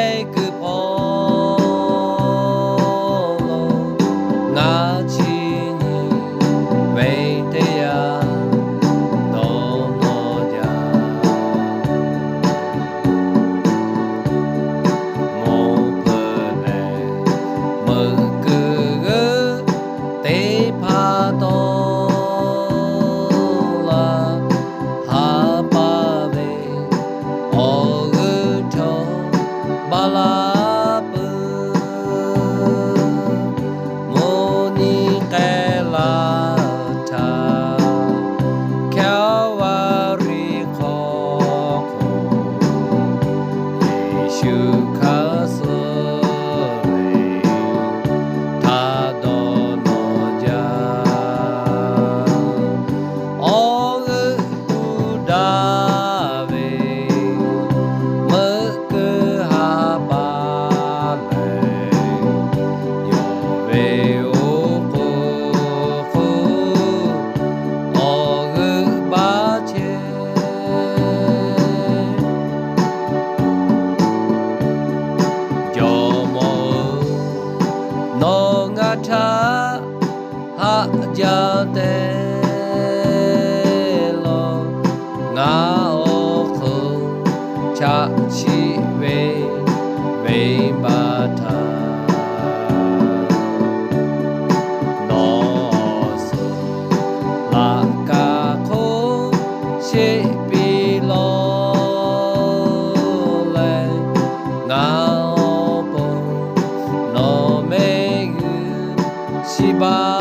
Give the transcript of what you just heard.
每个朋友拿起你为的呀多么呀莫不来莫个得怕多了哈巴为哦个头巴拉布莫尼盖拉塔乔瓦里可耶稣卡索雷他多诺加哦个布达维莫个哈巴雷有为我过哦个巴切就莫弄啊他哈加的咯啊哦呵恰起为巴他诺斯拉卡空西比罗来啊哦不诺梅西巴